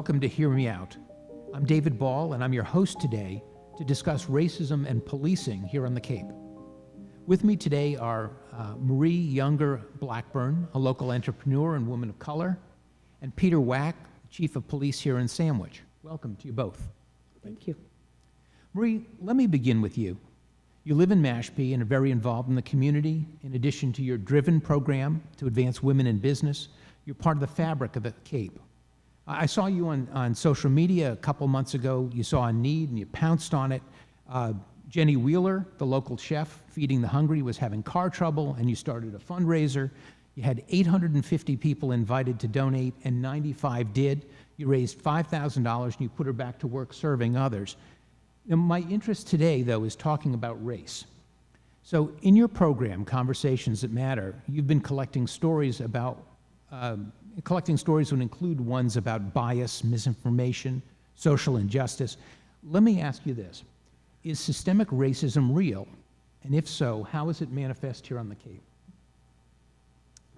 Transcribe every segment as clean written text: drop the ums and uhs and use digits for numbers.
Welcome to Hear Me Out. I'm David Ball, and I'm your host today to discuss racism and policing here on the Cape. With me today are Marie Younger Blackburn, a local entrepreneur and woman of color, and Peter Wack, Chief of Police here in Sandwich. Welcome to you both. Thank you. Marie, let me begin with you. You live in Mashpee and are very involved in the community. In addition to your driven program to advance women in business, you're part of the fabric of the Cape. I saw you on social media a couple months ago. You saw a need and you pounced on it. Jenny Wheeler, the local chef feeding the hungry, was having car trouble, and you started a fundraiser. You had 850 people invited to donate, and 95 did. You raised $5,000, and you put her back to work serving others. Now, my interest today, though, is talking about race. So in your program, Conversations That Matter, you've been collecting stories about would include ones about bias, misinformation, social injustice. Let me ask you this. Is systemic racism real? And if so, how is it manifest here on the Cape?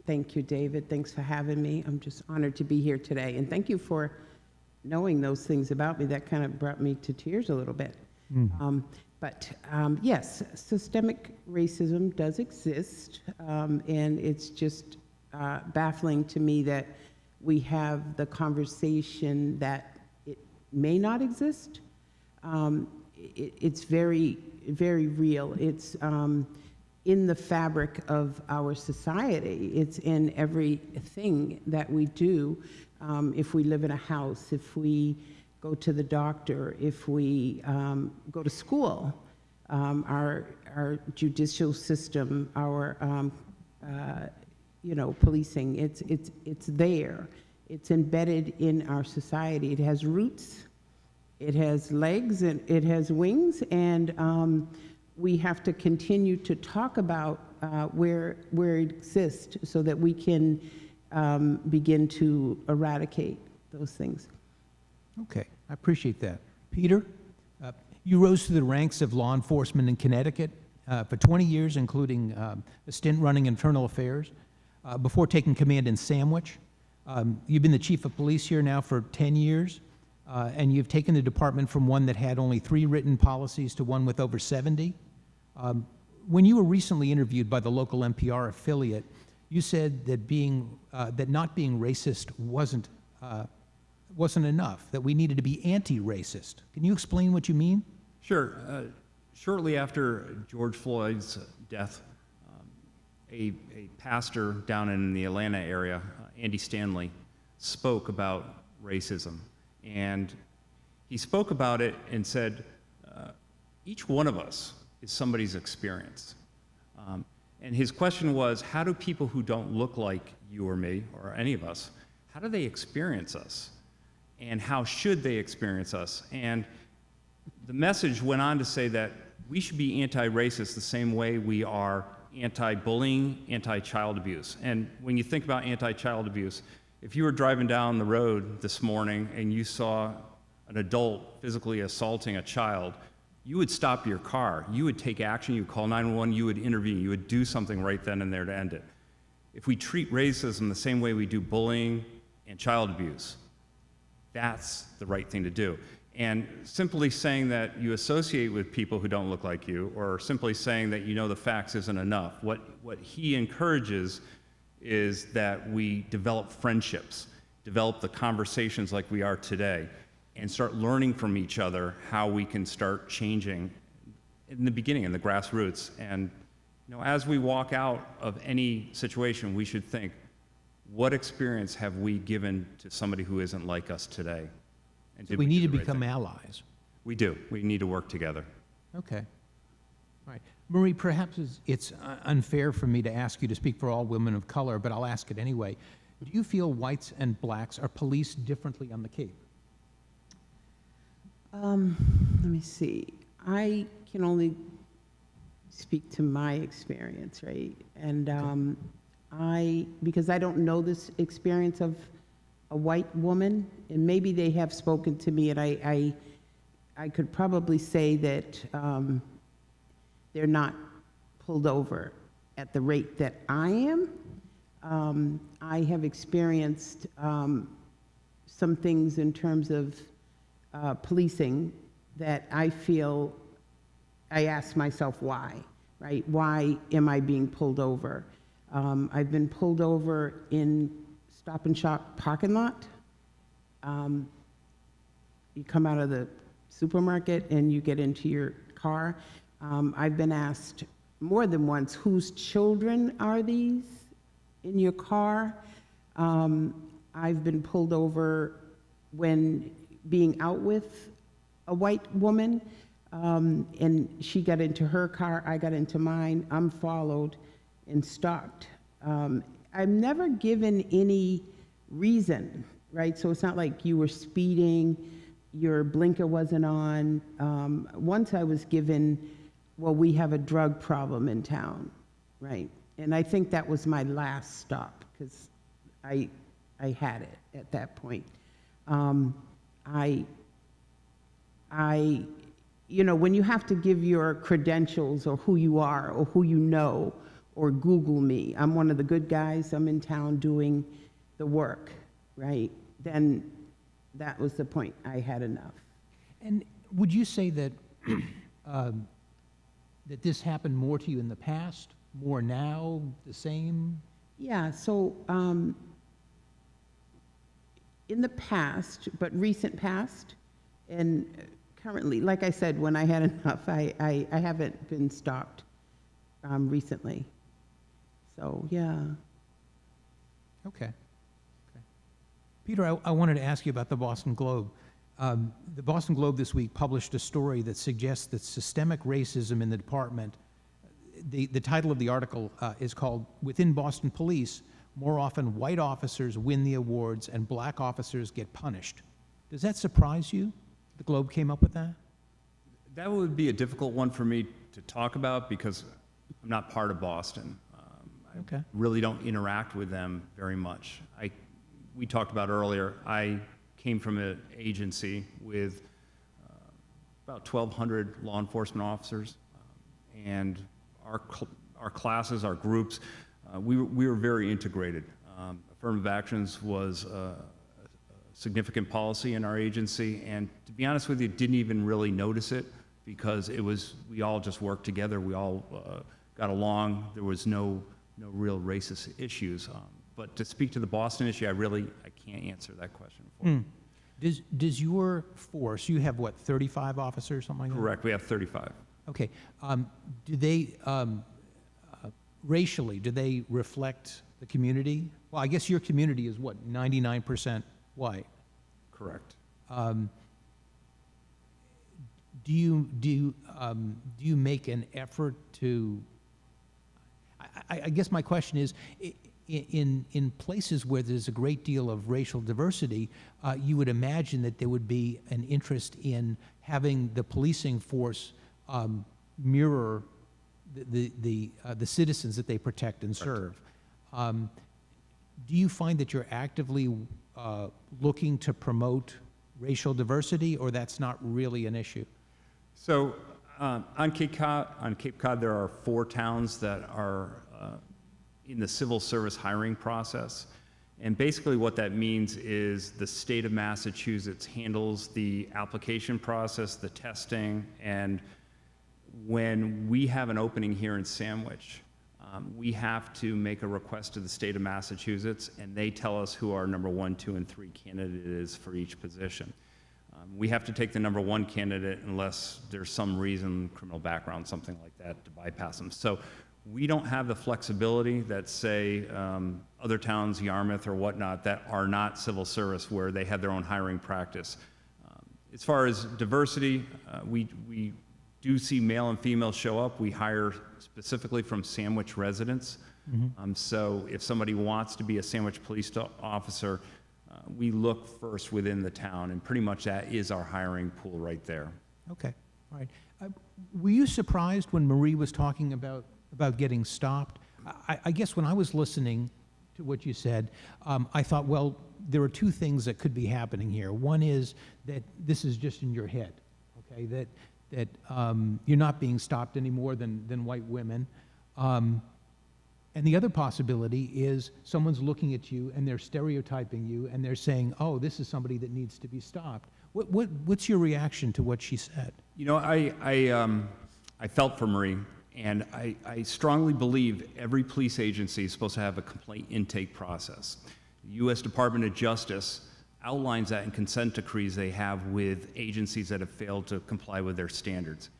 Thank you, David. Thanks for having me. I'm just honored to be here today. And thank you for knowing those things about me. That kind of brought me to tears a little bit. Yes, systemic racism does exist. And it's just baffling to me that we have the conversation that it may not exist. It's very, very real. It's in the fabric of our society. It's in everything that we do. If we live in a house, if we go to the doctor, if we go to school, our judicial system, our policing, it's there. It's embedded in our society. It has roots, it has legs, and it has wings, and we have to continue to talk about where it exists so that we can begin to eradicate those things. Okay, I appreciate that. Peter, you rose through the ranks of law enforcement in Connecticut for 20 years, including a stint running internal affairs, before taking command in Sandwich. You've been the chief of police here now for 10 years, and you've taken the department from one that had only 3 written policies to one with over 70. When you were recently interviewed by the local NPR affiliate, you said that that not being racist wasn't enough, that we needed to be anti-racist. Can you explain what you mean? Sure. Shortly after George Floyd's death, a pastor down in the Atlanta area, Andy Stanley, spoke about racism. And he spoke about it and said, each one of us is somebody's experience. And his question was, how do people who don't look like you or me or any of us, how do they experience us? And how should they experience us? And the message went on to say that we should be anti-racist the same way we are anti-bullying, anti-child abuse. And when you think about anti-child abuse, if you were driving down the road this morning and you saw an adult physically assaulting a child, you would stop your car, you would take action, you would call 911, you would intervene, you would do something right then and there to end it. If we treat racism the same way we do bullying and child abuse, that's the right thing to do. And simply saying that you associate with people who don't look like you, or simply saying that you know the facts isn't enough. What he encourages is that we develop friendships, develop the conversations like we are today, and start learning from each other how we can start changing in the beginning, in the grassroots. And as we walk out of any situation, we should think, what experience have we given to somebody who isn't like us today? And so we need to become allies. We do. We need to work together. Okay. All right. Marie, perhaps it's unfair for me to ask you to speak for all women of color, but I'll ask it anyway. Do you feel whites and blacks are policed differently on the Cape? Let me see. I can only speak to my experience, right? And because I don't know this experience of a white woman, and maybe they have spoken to me, and I could probably say that they're not pulled over at the rate that I am. I have experienced some things in terms of policing that I feel I ask myself why, right? Why am I being pulled over? I've been pulled over in Stop and Shop parking lot. You come out of the supermarket and you get into your car. I've been asked more than once, whose children are these in your car? I've been pulled over when being out with a white woman, and she got into her car, I got into mine, I'm followed and stopped. I'm never given any reason, right? So it's not like you were speeding, your blinker wasn't on. Once I was given, well, we have a drug problem in town, right? And I think that was my last stop, because I had it at that point. You know, when you have to give your credentials or who you are or who you know, or Google me, I'm one of the good guys, I'm in town doing the work, right? Then that was the point, I had enough. And would you say that that this happened more to you in the past, more now, the same? Yeah, so in the past, but recent past, and currently, like I said, when I had enough, I haven't been stopped recently. So, yeah. Okay. Peter, I wanted to ask you about the Boston Globe. The Boston Globe this week published a story that suggests that systemic racism in the department, the title of the article is called, "Within Boston Police, More Often White Officers Win the Awards and Black Officers Get Punished." Does that surprise you? The Globe came up with that? That would be a difficult one for me to talk about because I'm not part of Boston. Okay. I really don't interact with them very much. We talked about earlier, I came from an agency with about 1,200 law enforcement officers, and our classes, our groups, we were very integrated. Affirmative actions was a significant policy in our agency, and to be honest with you, didn't even really notice it because we all just worked together, we all got along, there was no real racist issues. But to speak to the Boston issue, I can't answer that question for you. Does your force, you have what, 35 officers, something like that? Correct, we have 35. Okay. Do they, racially, do they reflect the community? Well, I guess your community is what, 99% white? Correct. Do you make an effort to, I guess my question is, in places where there's a great deal of racial diversity, you would imagine that there would be an interest in having the policing force mirror the citizens that they protect and serve. Do you find that you're actively looking to promote racial diversity, or that's not really an issue? So on Cape Cod, there are 4 towns that are in the civil service hiring process. And basically what that means is the state of Massachusetts handles the application process, the testing, and when we have an opening here in Sandwich, we have to make a request to the state of Massachusetts, and they tell us who our number 1, 2, and 3 candidate is for each position. We have to take the number 1 candidate unless there's some reason, criminal background, something like that, to bypass them. So we don't have the flexibility that, say, other towns, Yarmouth or whatnot, that are not civil service, where they have their own hiring practice. As far as diversity, we do see male and female show up. We hire specifically from Sandwich residents. So if somebody wants to be a Sandwich police officer, we look first within the town, and pretty much that is our hiring pool right there. Okay, all right. Were you surprised when Marie was talking about getting stopped? I guess when I was listening to what you said, I thought, well, there are 2 things that could be happening here. One is that this is just in your head, okay, that you're not being stopped any more than white women. And the other possibility is someone's looking at you and they're stereotyping you and they're saying, oh, this is somebody that needs to be stopped. What's your reaction to what she said? You know, I felt for Marie, and I strongly believe every police agency is supposed to have a complaint intake process. The U.S. Department of Justice outlines that in consent decrees they have with agencies that have failed to comply with their standards.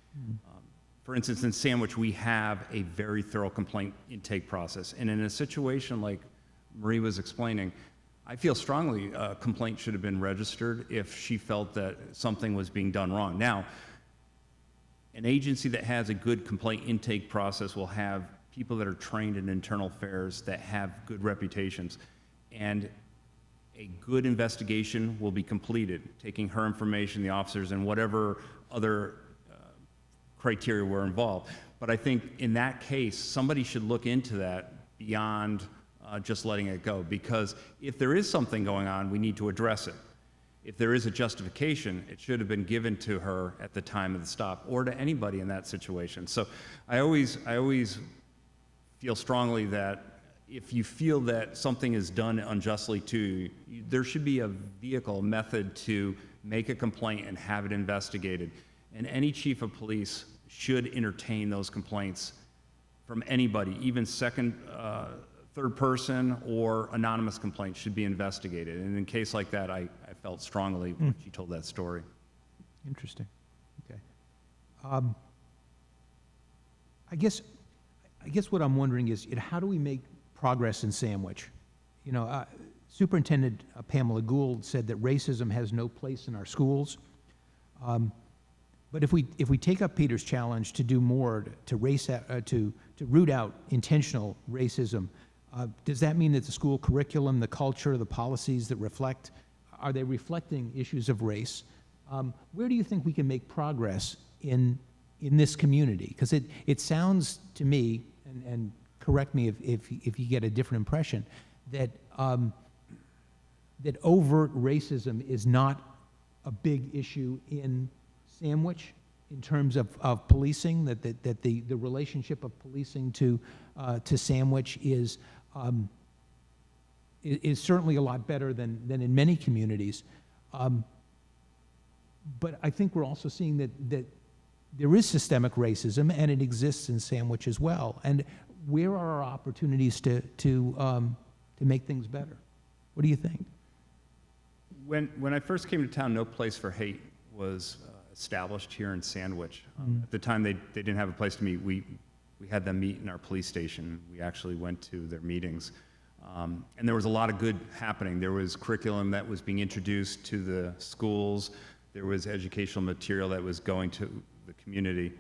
For instance, in Sandwich, we have a very thorough complaint intake process. And in a situation like Marie was explaining, I feel strongly a complaint should have been registered if she felt that something was being done wrong. Now, an agency that has a good complaint intake process will have people that are trained in internal affairs that have good reputations. And a good investigation will be completed, taking her information, the officers, and whatever other criteria were involved. But I think in that case, somebody should look into that beyond just letting it go, because if there is something going on, we need to address it. If there is a justification, it should have been given to her at the time of the stop, or to anybody in that situation. So I always feel strongly that if you feel that something is done unjustly to you, there should be a vehicle, a method to make a complaint and have it investigated. And any chief of police should entertain those complaints from anybody, even second, third person or anonymous complaints should be investigated. And in a case like that, I felt strongly when she told that story. Interesting. Okay. I guess what I'm wondering is, how do we make progress in Sandwich? You know, Superintendent Pamela Gould said that racism has no place in our schools. But if we take up Peter's challenge to do more to root out intentional racism, does that mean that the school curriculum, the culture, the policies that are they reflecting issues of race? Where do you think we can make progress in this community? Because it sounds to me, and correct me if you get a different impression, that that overt racism is not a big issue in Sandwich in terms of policing, that the relationship of policing to Sandwich is certainly a lot better than in many communities. But I think we're also seeing that there is systemic racism, and it exists in Sandwich as well. And where are our opportunities to make things better? What do you think? When I first came to town, No Place for Hate was established here in Sandwich. At the time, they didn't have a place to meet. We had them meet in our police station. We actually went to their meetings. And there was a lot of good happening. There was curriculum that was being introduced to the schools. There was educational material that was going to the community.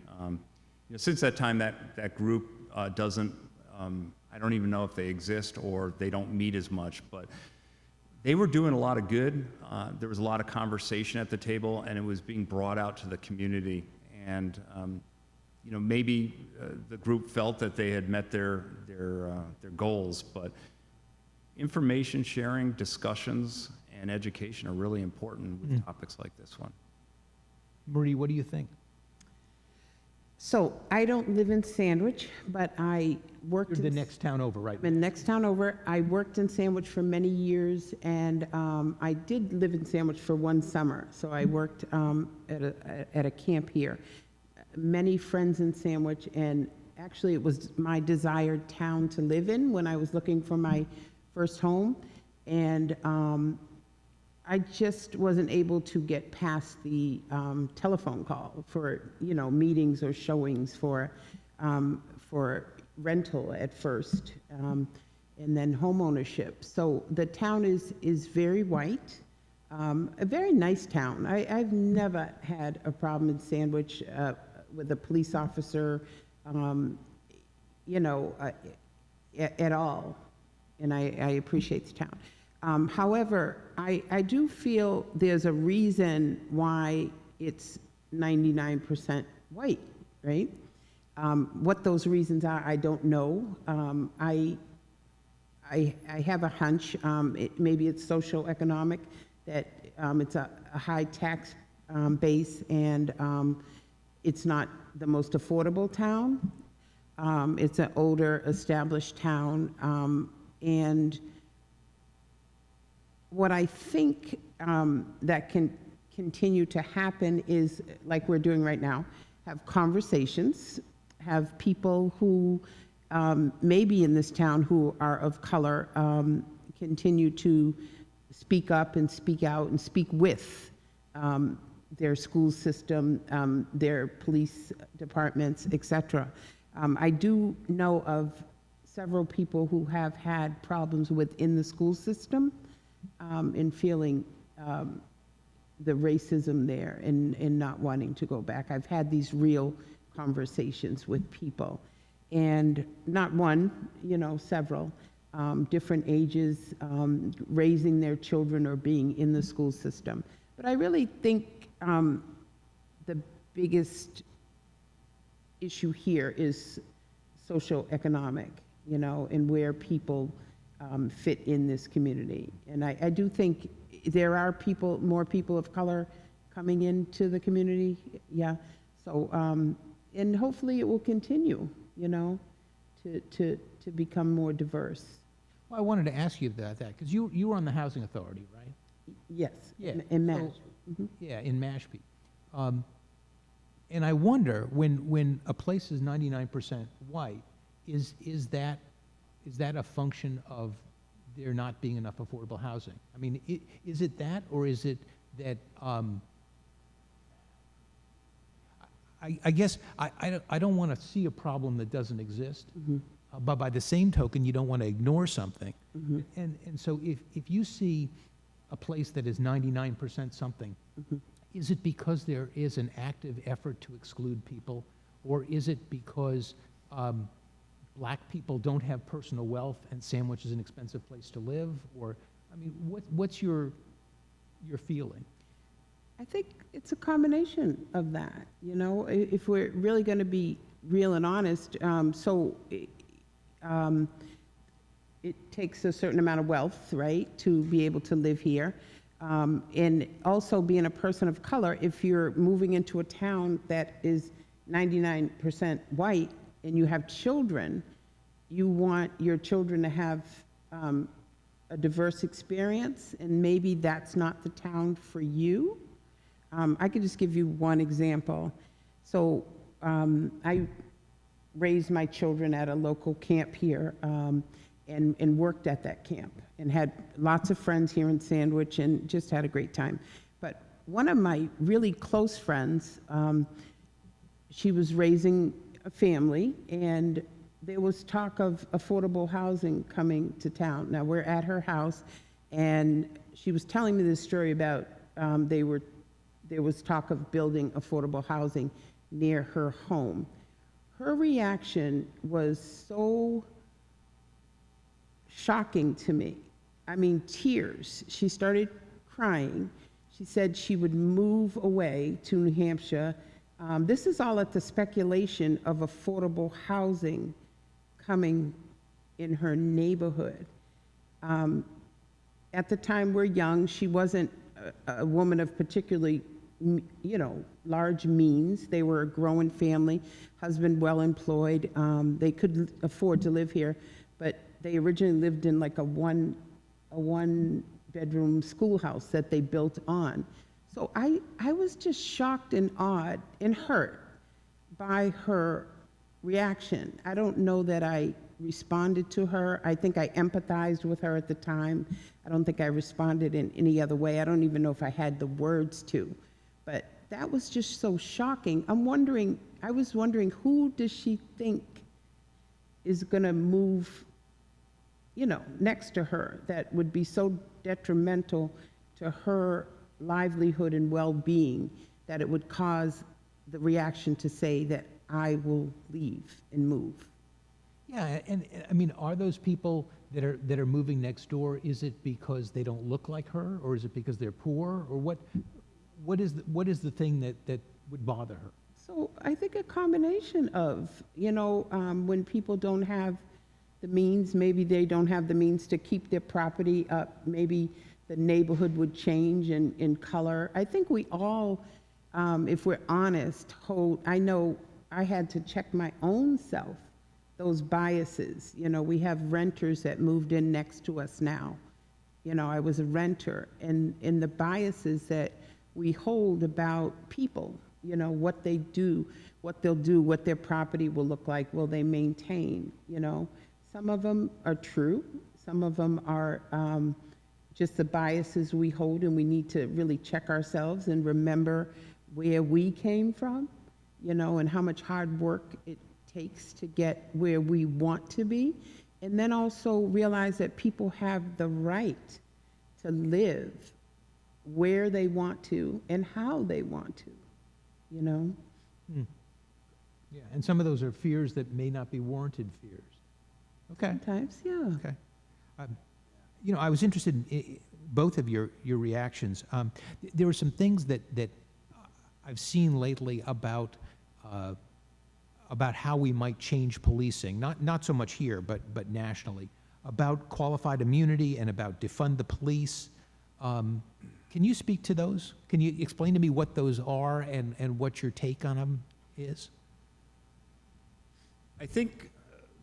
Since that time, that group doesn't, I don't even know if they exist or they don't meet as much, but they were doing a lot of good. There was a lot of conversation at the table, and it was being brought out to the community. And maybe the group felt that they had met their goals, but information sharing, discussions, and education are really important with topics like this one. Marie, what do you think? So I don't live in Sandwich, but I worked You're the next town over, right? I'm in next town over. I worked in Sandwich for many years, and I did live in Sandwich for one summer. So I worked at a camp here. Many friends in Sandwich, and actually it was my desired town to live in when I was looking for my first home. And I just wasn't able to get past the telephone call for, meetings or showings for rental at first, and then home ownership. So the town is very white, a very nice town. I've never had a problem in Sandwich with a police officer, at all, and I appreciate the town. However, I do feel there's a reason why it's 99% white, right? What those reasons are, I don't know. I have a hunch. Maybe it's social economic, that it's a high tax base, and it's not the most affordable town. It's an older, established town, and what I think that can continue to happen is, like we're doing right now, have conversations, have people who may be in this town who are of color continue to speak up and speak out and speak with their school system, their police departments, etc. I do know of several people who have had problems within the school system in feeling the racism there and not wanting to go back. I've had these real conversations with people, and not one, several, different ages, raising their children or being in the school system. But I really think the biggest issue here is socioeconomic, and where people fit in this community. And I do think there are more people of color coming into the community, yeah. So, and hopefully it will continue, to become more diverse. Well, I wanted to ask you about that, because you were on the Housing Authority, right? Yes, Yeah. in Mash. So, yeah, in Mashpee. And I wonder, when a place is 99% white, is that a function of there not being enough affordable housing? I mean, is it that, or is it that, I guess, I don't want to see a problem that doesn't exist, but by the same token, you don't want to ignore something. And so if you see a place that is 99% something, is it because there is an active effort to exclude people, or is it because black people don't have personal wealth and Sandwich is an expensive place to live? Or, I mean, what's your feeling? I think it's a combination of that, if we're really going to be real and honest. It takes a certain amount of wealth, right, to be able to live here. And also being a person of color, if you're moving into a town that is 99% white and you have children, you want your children to have a diverse experience, and maybe that's not the town for you. I could just give you one example. So I raised my children at a local camp here and worked at that camp and had lots of friends here in Sandwich and just had a great time. But one of my really close friends, she was raising a family, and there was talk of affordable housing coming to town. Now, we're at her house, and she was telling me this story about there was talk of building affordable housing near her home. Her reaction was so shocking to me. I mean, tears. She started crying. She said she would move away to New Hampshire. This is all at the speculation of affordable housing coming in her neighborhood. At the time, we're young. She wasn't a woman of particularly, large means. They were a growing family, husband well employed. They could afford to live here, but they originally lived in like a one-bedroom schoolhouse that they built on. So I was just shocked and awed and hurt by her reaction. I don't know that I responded to her. I think I empathized with her at the time. I don't think I responded in any other way. I don't even know if I had the words to. But that was just so shocking. I was wondering, who does she think is going to move, next to her that would be so detrimental to her livelihood and well-being that it would cause the reaction to say that I will leave and move. Yeah, and I mean, are those people that are moving next door, is it because they don't look like her, or is it because they're poor, or what is the thing that would bother her? So I think a combination of, when people don't have the means, maybe they don't have the means to keep their property up, maybe the neighborhood would change in color. I think we all, if we're honest, I know I had to check my own self those biases. You know, we have renters that moved in next to us now. You know, I was a renter, and the biases that we hold about people, you know, what they do, what they'll do, what their property will look like, will they maintain, you know. Some of them are true, some of them are just the biases we hold, and we need to really check ourselves and remember where we came from, you know, and how much hard work it takes to get where we want to be. And then also realize that people have the right to live where they want to and how they want to, you know? Yeah, and some of those are fears that may not be warranted fears. Okay. Sometimes, yeah. Okay. You know, I was interested in both of your reactions. There were some things that I've seen lately about how we might change policing, not so much here, but nationally, about qualified immunity and about defund the police. Can you speak to those? Can you explain to me what those are and what your take on them is? I think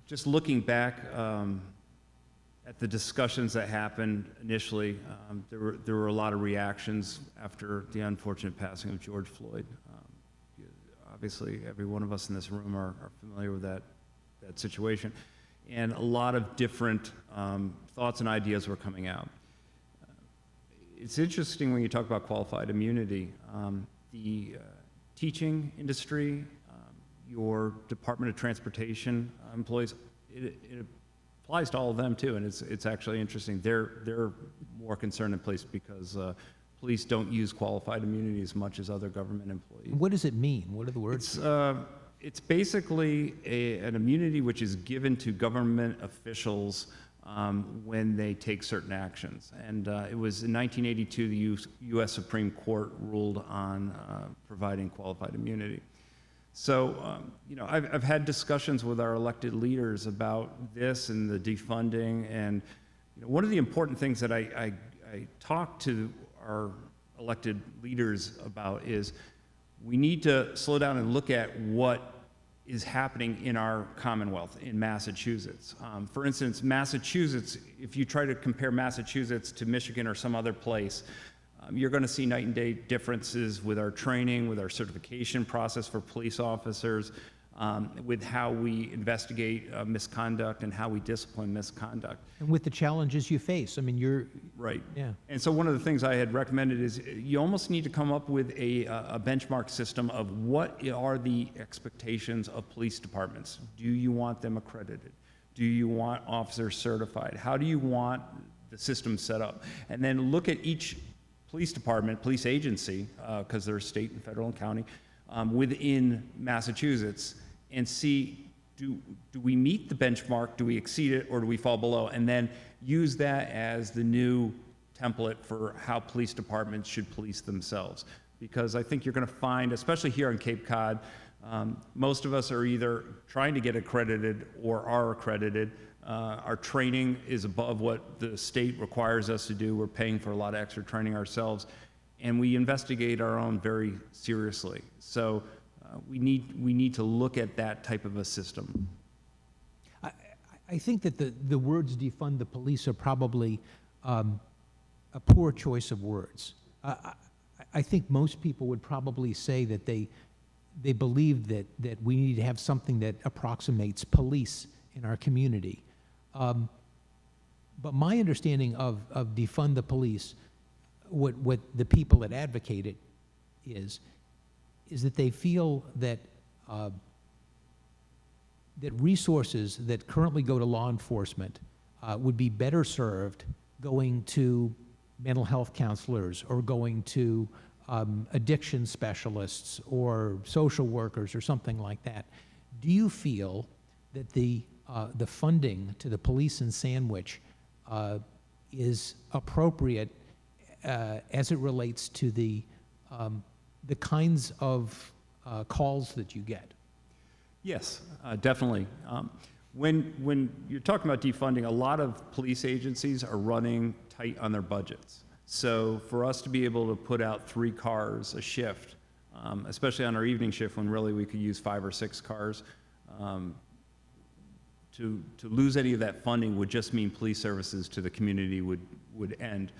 just looking back at the discussions that happened initially, there were a lot of reactions after the unfortunate passing of George Floyd. Obviously, every one of us in this room are familiar with that situation. And a lot of different thoughts and ideas were coming out. It's interesting when you talk about qualified immunity. The teaching industry, your Department of Transportation employees, it applies to all of them too, and it's actually interesting. They're more concerned in place because police don't use qualified immunity as much as other government employees. What does it mean? What are the words? It's basically an immunity which is given to government officials when they take certain actions. And it was in 1982 the U.S. Supreme Court ruled on providing qualified immunity. So, you know, I've had discussions with our elected leaders about this and the defunding. And you know, one of the important things that I talk to our elected leaders about is we need to slow down and look at what is happening in our Commonwealth in Massachusetts. For instance, Massachusetts, if you try to compare Massachusetts to Michigan or some other place, you're going to see night and day differences with our training, with our certification process for police officers, with how we investigate misconduct and how we discipline misconduct. And with the challenges you face. I mean, you're... Right. Yeah. And so one of the things I had recommended is you almost need to come up with a benchmark system of what are the expectations of police departments. Do you want them accredited? Do you want officers certified? How do you want the system set up? And then look at each police department, police agency, because they're state and federal and county, within Massachusetts, and see, do we meet the benchmark, do we exceed it, or do we fall below? And then use that as the new template for how police departments should police themselves. Because I think you're going to find, especially here on Cape Cod, most of us are either trying to get accredited or are accredited. Our training is above what the state requires us to do. We're paying for a lot of extra training ourselves, and we investigate our own very seriously. So we need to look at that type of a system. I think that the words defund the police are probably a poor choice of words. I think most people would probably say that they believe that we need to have something that approximates police in our community. But my understanding of defund the police, what the people that advocate it is that they feel that that resources that currently go to law enforcement would be better served going to mental health counselors or going to addiction specialists or social workers or something like that. Do you feel that the funding to the police in Sandwich is appropriate as it relates to the kinds of calls that you get? Yes, definitely. When you're talking about defunding, a lot of police agencies are running tight on their budgets. So for us to be able to put out 3 cars a shift, especially on our evening shift when really we could use 5 or 6 cars, to lose any of that funding would just mean police services to the community would end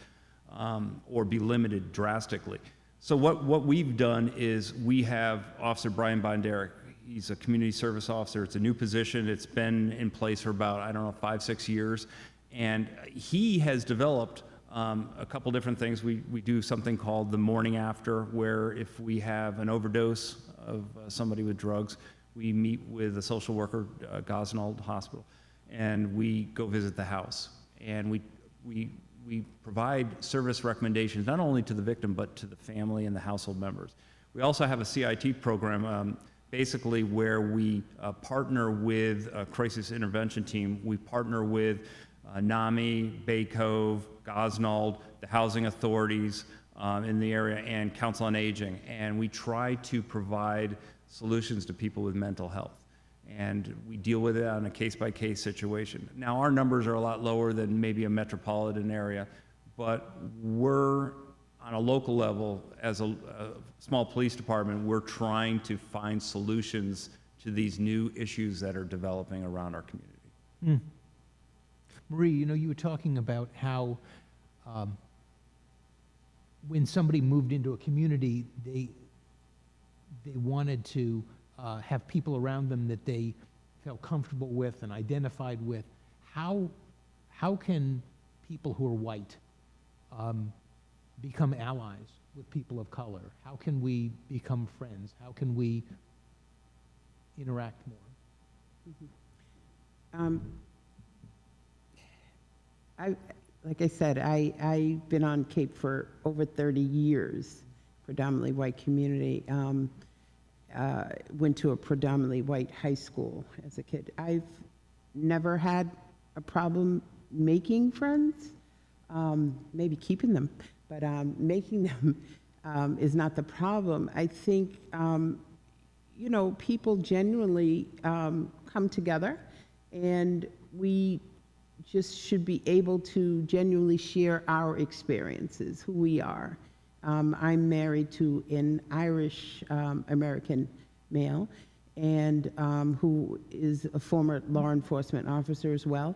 or be limited drastically. So what we've done is we have Officer Brian Bonderick. He's a community service officer. It's a new position. It's been in place for about, I don't know, 5-6 years. And he has developed a couple different things. We do something called the morning after, where if we have an overdose of somebody with drugs, we meet with a social worker, Gosnold Hospital, and we go visit the house. And we provide service recommendations not only to the victim, but to the family and the household members. We also have a CIT program, basically where we partner with a crisis intervention team. We partner with NAMI, Bay Cove, Gosnold, the housing authorities in the area, and Council on Aging. And we try to provide solutions to people with mental health. And we deal with it on a case-by-case situation. Now, our numbers are a lot lower than maybe a metropolitan area, but we're, on a local level, as a small police department, we're trying to find solutions to these new issues that are developing around our community. Marie, you were talking about how when somebody moved into a community, they wanted to have people around them that they felt comfortable with and identified with. How can people who are white become allies with people of color? How can we become friends? How can we interact more? Like I said, I've been on Cape for over 30 years, predominantly white community. Went to a predominantly white high school as a kid. I've never had a problem making friends, maybe keeping them, but making them is not the problem. I think, people genuinely come together, and we just should be able to genuinely share our experiences, who we are. I'm married to an Irish American male, and who is a former law enforcement officer as well.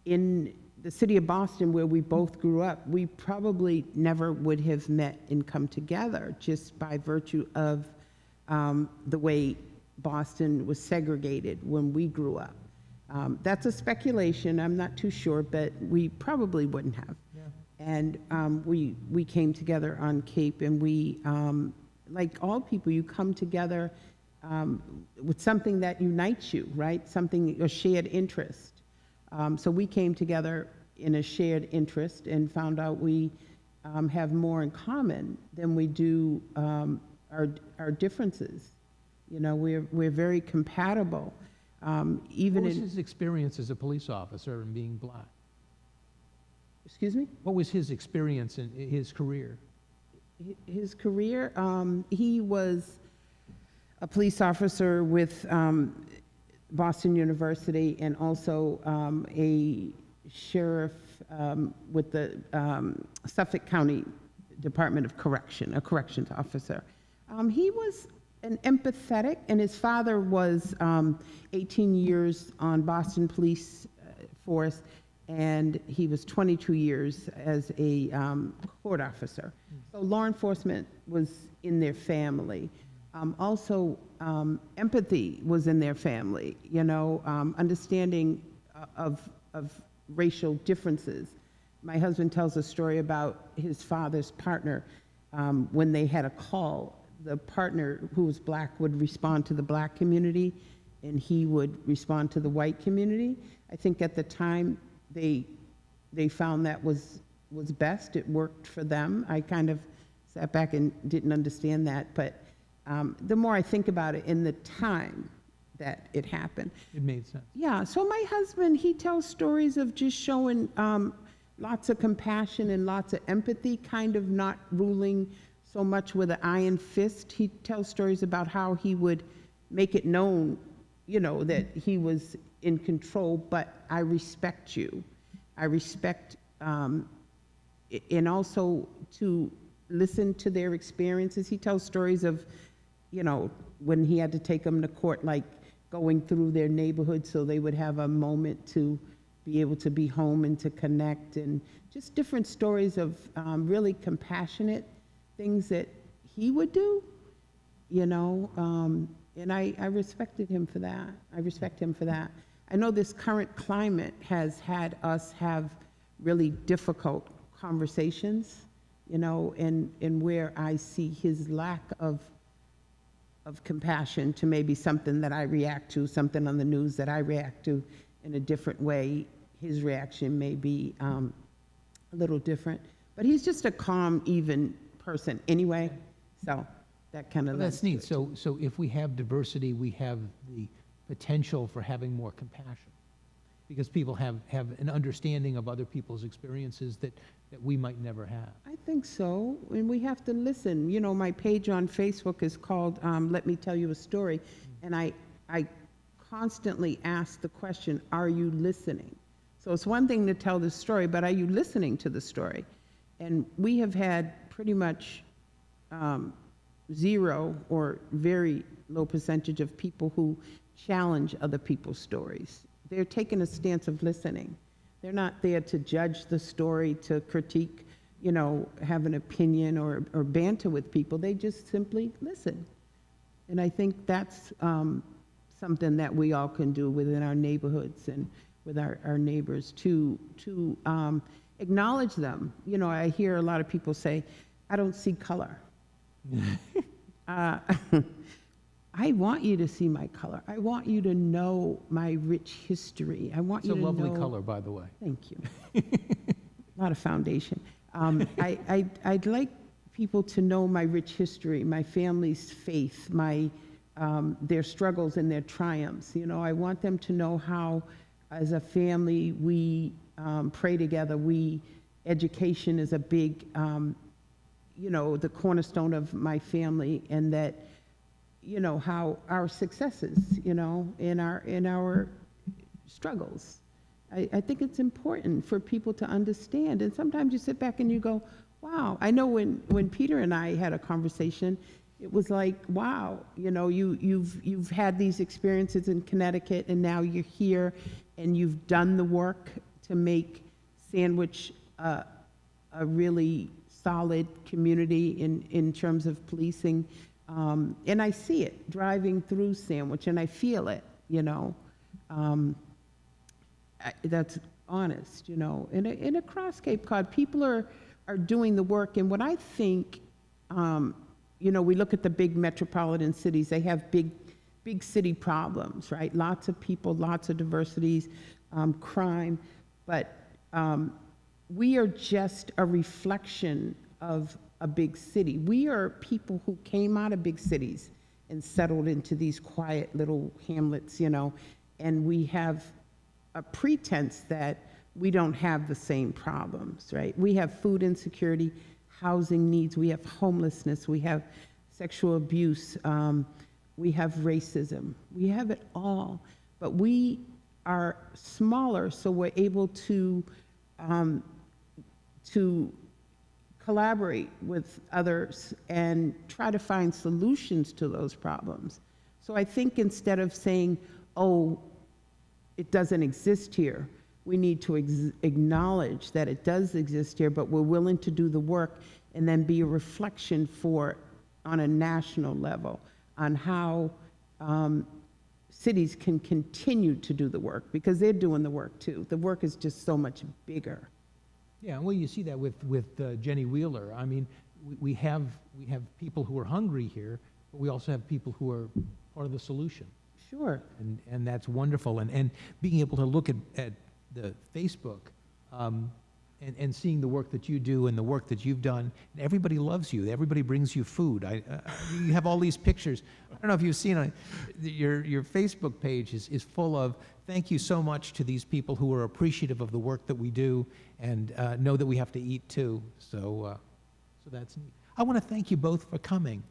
In the city of Boston, where we both grew up, we probably never would have met and come together just by virtue of the way Boston was segregated when we grew up. That's a speculation, I'm not too sure, but we probably wouldn't have. Yeah. And we came together on Cape, and we, like all people, you come together with something that unites you, right? A shared interest. So we came together in a shared interest and found out we have more in common than we do our differences. We're very compatible. What was his experience as a police officer and being black? Excuse me? What was his experience in his career? His career, he was a police officer with Boston University, and also a sheriff with the Suffolk County Department of Correction, a corrections officer. He was an empathetic, and his father was 18 years on Boston Police Force, and he was 22 years as a court officer. So law enforcement was in their family. Also, empathy was in their family, understanding of racial differences. My husband tells a story about his father's partner. When they had a call, the partner who was black would respond to the black community, and he would respond to the white community. I think at the time they found that was best. It worked for them. I kind of sat back and didn't understand that, but the more I think about it, in the time that it happened, It made sense. yeah. So my husband, he tells stories of just showing lots of compassion and lots of empathy, kind of not ruling so much with an iron fist. He tells stories about how he would make it known, that he was in control, but I respect you. I respect, and also to listen to their experiences. He tells stories of, when he had to take them to court, like going through their neighborhood so they would have a moment to be able to be home and to connect, and just different stories of really compassionate things that he would do, you know, and I respected him for that. I respect him for that. I know this current climate has had us have really difficult conversations, you know, and where I see his lack of compassion to maybe something that I react to, something on the news that I react to in a different way, his reaction may be a little different. But he's just a calm, even person anyway, so that kind of... Well, that's neat. So if we have diversity, we have the potential for having more compassion, because people have an understanding of other people's experiences that we might never have. I think so, and we have to listen. You know, my page on Facebook is called Let Me Tell You a Story, and I constantly ask the question, are you listening? So it's one thing to tell the story, but are you listening to the story? And we have had pretty much zero or very low percentage of people who challenge other people's stories. They're taking a stance of listening. They're not there to judge the story, to critique, you know, have an opinion or banter with people. They just simply listen. And I think that's something that we all can do within our neighborhoods and with our neighbors to acknowledge them. You know, I hear a lot of people say, I don't see color. I want you to see my color. I want you to know my rich history. I want you to know... It's a lovely color, by the way. Thank you. A lot of foundation. I'd like people to know my rich history, my family's faith, their struggles and their triumphs. You know, I want them to know how, as a family, we pray together. Education is a big, you know, the cornerstone of my family, and that, you know, how our successes, you know, in our struggles. I think it's important for people to understand. And sometimes you sit back and you go, wow. I know when Peter and I had a conversation, it was like, wow, you know, you've had these experiences in Connecticut, and now you're here, and you've done the work to make Sandwich a really solid community in terms of policing. And I see it driving through Sandwich, and I feel it, you know. That's honest, you know. And across Cape Cod, people are doing the work. And what I think, you know, we look at the big metropolitan cities, they have big city problems, right? Lots of people, lots of diversities, crime. But we are just a reflection of a big city. We are people who came out of big cities and settled into these quiet little hamlets, you know, and we have a pretense that we don't have the same problems, right? We have food insecurity, housing needs, we have homelessness, we have sexual abuse, we have racism, we have it all, but we are smaller, so we're able to collaborate with others and try to find solutions to those problems. So I think instead of saying, oh, it doesn't exist here, we need to acknowledge that it does exist here, but we're willing to do the work and then be a reflection on a national level, on how cities can continue to do the work, because they're doing the work too. The work is just so much bigger. Yeah, well, you see that with Jenny Wheeler. I mean, we have people who are hungry here, but we also have people who are part of the solution. Sure. And that's wonderful. And being able to look at the Facebook and seeing the work that you do and the work that you've done, and everybody loves you. Everybody brings you food. You have all these pictures. I don't know if you've seen it. Your Facebook page is full of thank you so much to these people who are appreciative of the work that we do and know that we have to eat too. So that's neat. I want to thank you both for coming.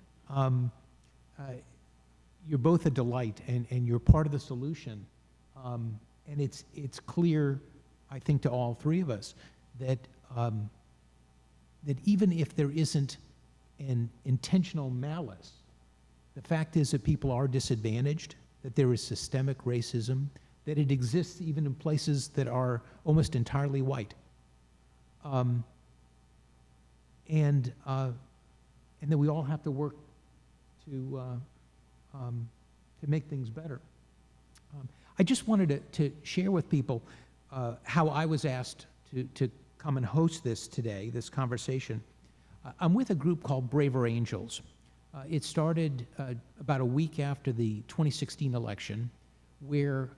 You're both a delight, and you're part of the solution. And it's clear, I think, to all three of us that that even if there isn't an intentional malice, the fact is that people are disadvantaged, that there is systemic racism, that it exists even in places that are almost entirely white. And that we all have to work to make things better. I just wanted to share with people how I was asked to come and host this today, this conversation. I'm with a group called Braver Angels. It started about a week after the 2016 election, where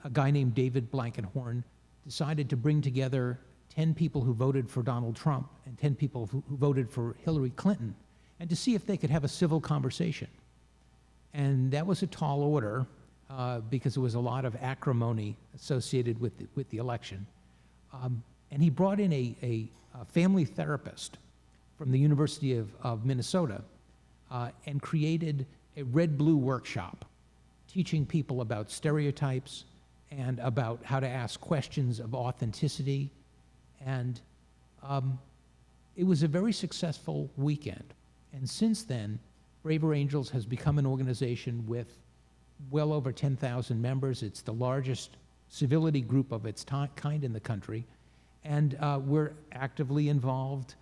a guy named David Blankenhorn decided to bring together 10 people who voted for Donald Trump and 10 people who voted for Hillary Clinton, and to see if they could have a civil conversation. And that was a tall order because there was a lot of acrimony associated with the election. And he brought in a family therapist from the University of Minnesota and created a red-blue workshop teaching people about stereotypes and about how to ask questions of authenticity. And it was a very successful weekend. And since then, Braver Angels has become an organization with well over 10,000 members. It's the largest civility group of its kind in the country. And we're actively involved.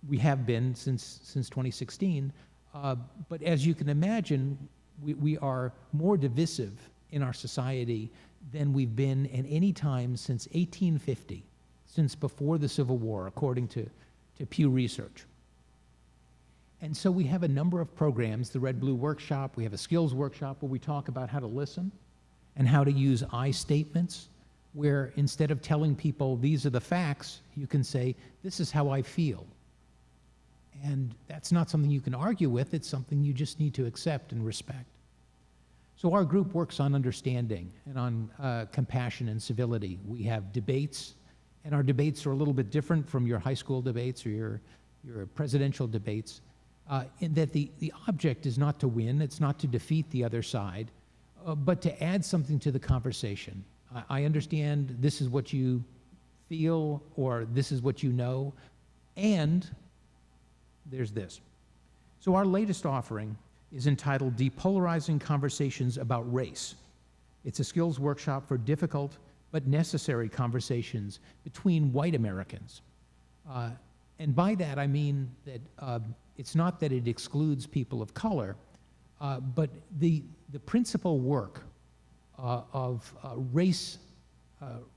We have been since 2016. But as you can imagine, we are more divisive in our society than we've been at any time since 1850, since before the Civil War, according to Pew Research. And so we have a number of programs, the Red Blue Workshop, we have a skills workshop where we talk about how to listen and how to use I statements, where instead of telling people these are the facts, you can say, this is how I feel. And that's not something you can argue with, it's something you just need to accept and respect. So our group works on understanding and on compassion and civility. We have debates, and our debates are a little bit different from your high school debates or your presidential debates, in that the object is not to win, it's not to defeat the other side, but to add something to the conversation. I understand this is what you feel, or this is what you know, and there's this. So our latest offering is entitled Depolarizing Conversations about Race. It's a skills workshop for difficult but necessary conversations between white Americans. And by that I mean that it's not that it excludes people of color, but the principal work of race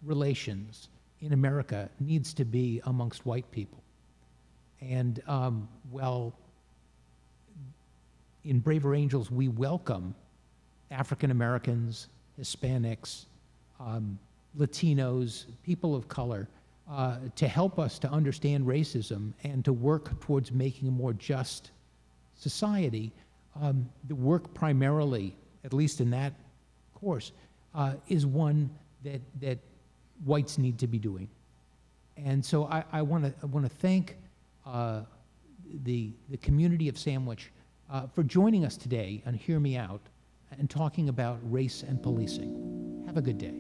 relations in America needs to be amongst white people. And well, in Braver Angels, we welcome African Americans, Hispanics, Latinos, people of color, to help us to understand racism and to work towards making a more just society. The work primarily, at least in that course, is one that whites need to be doing. And so I want to thank the community of Sandwich for joining us today on Hear Me Out and talking about race and policing. Have a good day.